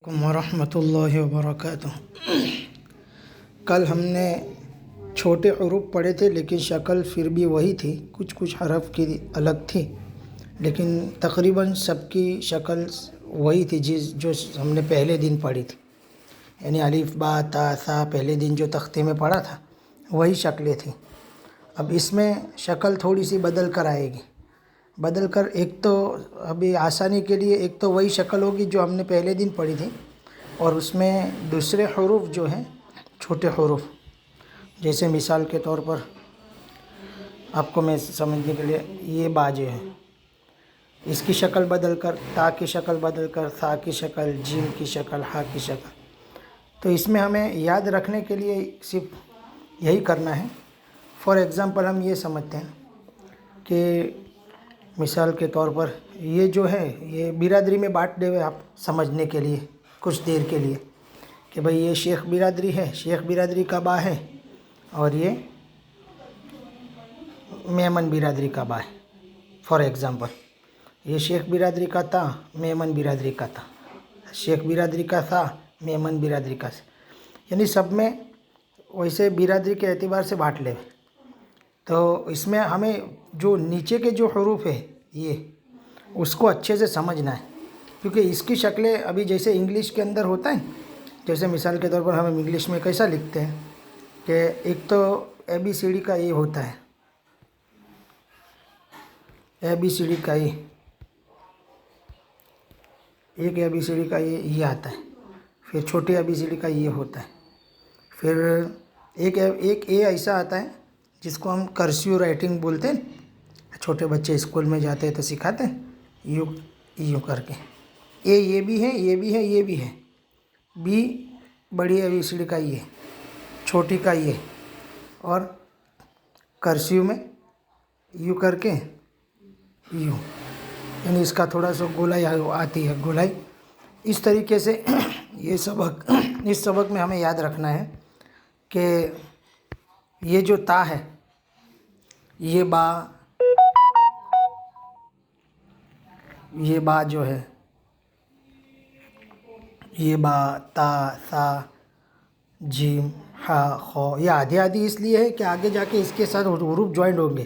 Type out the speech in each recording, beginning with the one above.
वरहमतुल्लाहि वबरकातुह। कल हमने छोटे हरूफ पढ़े थे, लेकिन शक्ल फिर भी वही थी। कुछ कुछ हरफ की अलग थी, लेकिन तकरीबन सबकी शक्ल वही थी जो हमने पहले दिन पढ़ी थी। यानी अलिफ बा ता सा पहले दिन जो तख्ते में पढ़ा था वही शक्लें थी। अब इसमें शक्ल थोड़ी सी बदल कर आएगी। बदल कर एक तो अभी आसानी के लिए एक तो वही शक्ल होगी जो हमने पहले दिन पढ़ी थी, और उसमें दूसरे हरूफ जो हैं छोटे हरूफ, जैसे मिसाल के तौर पर आपको मैं समझने के लिए, ये बा जो है इसकी शक्ल बदल कर ता की शक्ल बदल कर सा की शक्ल, जीम की शक्ल, हा की शक्ल। तो इसमें हमें याद रखने के लिए सिर्फ यही करना है। फॉर एग्ज़ाम्पल हम ये समझते हैं कि मिसाल के तौर पर ये जो है ये बिरादरी में बांट दे आप समझने के लिए कुछ देर के लिए, कि भाई ये शेख बिरादरी है, शेख बिरादरी का बा है, और ये मेमन बिरादरी का बा है। फॉर एग्ज़ाम्पल ये शेख बिरादरी का था, मेमन बिरादरी का था, शेख बिरादरी का था, मेमन बिरादरी का था, यानी सब में वैसे बिरादरी के एतबार से बांट ले। तो इसमें हमें जो नीचे के जो हरूफ है ये उसको अच्छे से समझना है, क्योंकि इसकी शक्लें अभी जैसे इंग्लिश के अंदर होता है, जैसे मिसाल के तौर पर हम इंग्लिश में कैसा लिखते हैं कि एक तो ABCD का ये होता है, ABCD का ये एक ABCD का ये आता है, फिर छोटे ABCD का ये होता है, फिर एक ए ऐसा आता है जिसको हम कर्सिव राइटिंग बोलते हैं। छोटे बच्चे स्कूल में जाते हैं तो सिखाते हैं यूँ यूँ करके। ये भी है, ये भी है, ये भी है। बी बड़ी ABCD का ये, छोटी का ये, और कर्सिव में यूँ करके यूँ, यानी इसका थोड़ा सा गोलाई आती है, गोलाई। इस तरीके से ये सबक इस सबक में हमें याद रखना है कि ये जो ता है, ये बा जो है, ये बा ता सा जीम हा खो, ये आधी आधी इसलिए है कि आगे जाके इसके साथ हरूफ ज्वाइंट होंगे।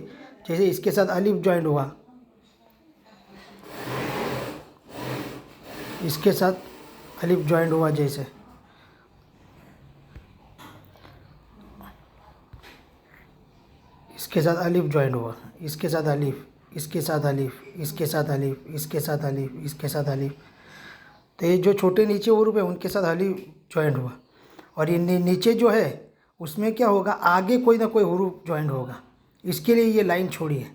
जैसे इसके साथ अलिफ ज्वाइंट हुआ, इसके साथ अलिफ ज्वाइंट हुआ, जैसे इसके साथ अलिफ ज्वाइंट हुआ, इसके साथ अलिफ, इसके साथ अलिफ, इसके साथ अलिफ, इसके साथ अलिफ, इसके साथ अलिफ। तो ये जो छोटे नीचे हरूफ है उनके साथ अलिफ ज्वाइंट हुआ, और ये नीचे जो है उसमें क्या होगा, आगे कोई ना कोई हरूफ ज्वाइंट होगा। इसके लिए ये लाइन छोड़ी है।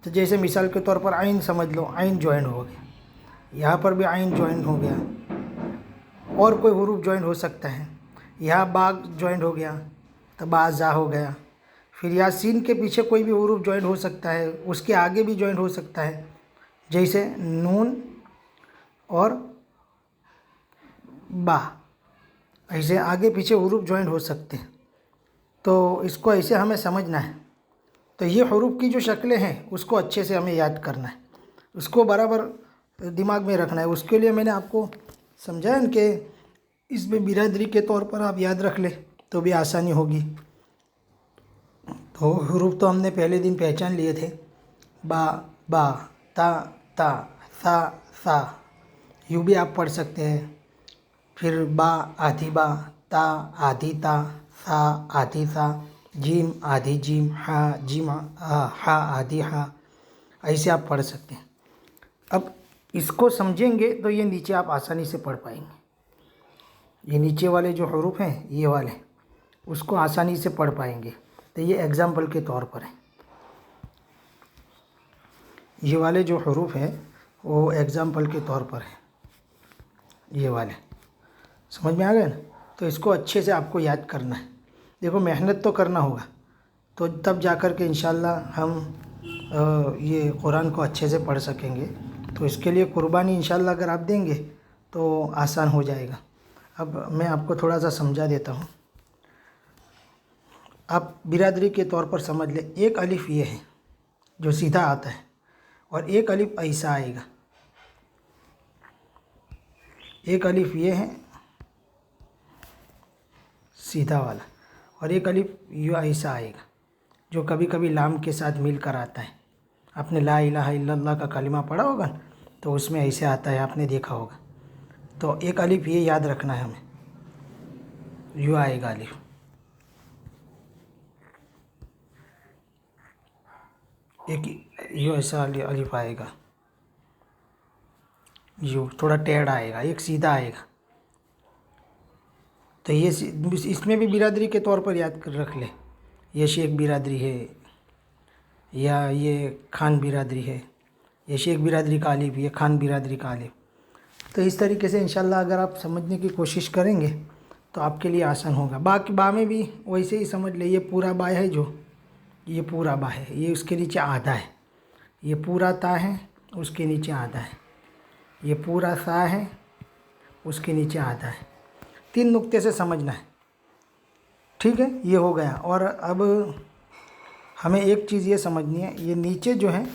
तो जैसे मिसाल के तौर पर आइन समझ लो, आइन ज्वाइंट हो गया, यहाँ पर भी आइन ज्वाइंट हो गया, और कोई हरूफ ज्वाइंट हो सकता है। यहाँ बाग ज्वाइंट हो गया तो बाजा हो गया। फिर यासीन के पीछे कोई भी हरूफ ज्वाइंट हो सकता है, उसके आगे भी ज्वाइंट हो सकता है, जैसे नून और बा, ऐसे आगे पीछे हरूफ ज्वाइंट हो सकते हैं। तो इसको ऐसे हमें समझना है। तो ये हरूफ की जो शक्लें हैं उसको अच्छे से हमें याद करना है, उसको बराबर दिमाग में रखना है। उसके लिए मैंने आपको समझाया कि इसमें बिरादरी के तौर पर आप याद रख ले तो भी आसानी होगी। तो हरूफ तो हमने पहले दिन पहचान लिए थे, बा ता सा, यूँ भी आप पढ़ सकते हैं। फिर बा आधी बा, ता आधी ता, सा आधी सा, जीम आधी जीम, हा आधी हा, ऐसे आप पढ़ सकते हैं। अब इसको समझेंगे तो ये नीचे आप आसानी से पढ़ पाएंगे। ये नीचे वाले जो हरूफ हैं ये वाले, उसको आसानी से पढ़ पाएंगे। तो ये एग्ज़ाम्पल के तौर पर है, ये वाले जो हरूफ हैं वो एग्ज़ाम्पल के तौर पर है, ये वाले समझ में आ गए ना। तो इसको अच्छे से आपको याद करना है। देखो मेहनत तो करना होगा, तो तब जा कर के इंशाल्लाह हम ये कुरान को अच्छे से पढ़ सकेंगे। तो इसके लिए कुर्बानी इंशाल्लाह अगर आप देंगे तो आसान हो जाएगा। अब मैं आपको थोड़ा सा समझा देता हूँ, आप बिरादरी के तौर पर समझ ले। एक अलिफ ये है जो सीधा आता है, और एक अलिफ ऐसा आएगा, एक अलिफ ये है सीधा वाला, और एक अलिफ ये ऐसा आएगा जो कभी कभी लाम के साथ मिल कर आता है। आपने ला इलाहा इल्लल्लाह का कलिमा पढ़ा होगा न, तो उसमें ऐसे आता है, आपने देखा होगा। तो एक अलिफ ये याद रखना है हमें, यू आएगा अलिफ। एक यू ऐसा अलिफ आएगा, यू थोड़ा टेढ़ा आएगा, एक सीधा आएगा। तो ये इसमें भी बिरादरी के तौर पर याद कर रख ले, ये शेख बिरादरी है या ये खान बिरादरी है, ये शेख बिरादरी का अलिफ, ये खान बिरादरी का अलिफ। तो इस तरीके से इंशाल्लाह अगर आप समझने की कोशिश करेंगे तो आपके लिए आसान होगा। बाकी बा में भी वैसे ही समझ ले, ये पूरा बा है, जो ये पूरा बा है, ये उसके नीचे आधा है। ये पूरा ता है, उसके नीचे आधा है। ये पूरा सा है, उसके नीचे आधा है। 3 नुक्ते से समझना है, ठीक है। ये हो गया। और अब हमें एक चीज़ ये समझनी है, ये नीचे जो है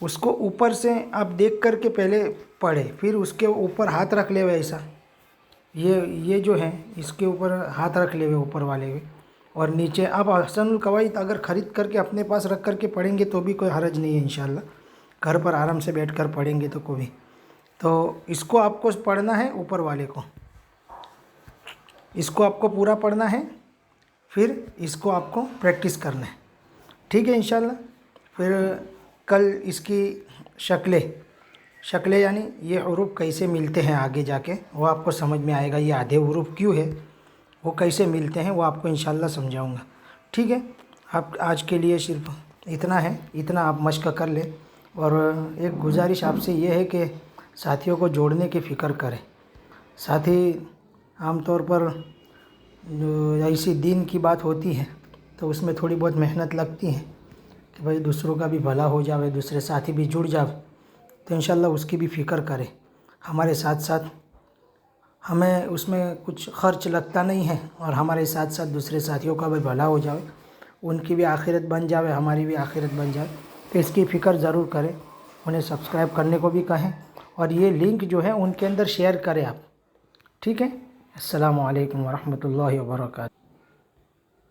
उसको ऊपर से आप देख कर के पहले पढ़े, फिर उसके ऊपर हाथ रख ले हुए ऐसा। ये जो है इसके ऊपर हाथ रख ले हुए ऊपर वाले हुए, और नीचे आप अहसनुल कवाइद अगर ख़रीद करके अपने पास रख करके पढ़ेंगे तो भी कोई हरज नहीं है इंशाल्लाह। घर पर आराम से बैठकर पढ़ेंगे तो कोई। तो इसको आपको पढ़ना है, ऊपर वाले को, इसको आपको पूरा पढ़ना है, फिर इसको आपको प्रैक्टिस करना है, ठीक है इंशाल्लाह। फिर कल इसकी शक्लें यानी ये हुरूफ कैसे मिलते हैं आगे जाके वो आपको समझ में आएगा। ये आधे हुरूफ क्यों है, वो कैसे मिलते हैं, वो आपको इंशाल्लाह समझाऊंगा, ठीक है। आप आज के लिए सिर्फ इतना है, इतना आप मश्क कर लें। और एक गुजारिश आपसे ये है कि साथियों को जोड़ने की फ़िक्र करें। साथी आमतौर पर जो ऐसी दीन की बात होती है तो उसमें थोड़ी बहुत मेहनत लगती है कि भाई दूसरों का भी भला हो जाए, दूसरे साथी भी जुड़ जाए, तो इंशाल्लाह उसकी भी फ़िक्र करें। हमारे साथ साथ हमें उसमें कुछ ख़र्च लगता नहीं है, और हमारे साथ साथ दूसरे साथियों का भी भला हो जाए, उनकी भी आखिरत बन जाए, हमारी भी आखिरत बन जाए। तो इसकी फ़िक्र ज़रूर करें। उन्हें सब्सक्राइब करने को भी कहें, और ये लिंक जो है उनके अंदर शेयर करें आप, ठीक है। अस्सलामु अलैकुम वरहमतुल्लाहि वबरकातुहू।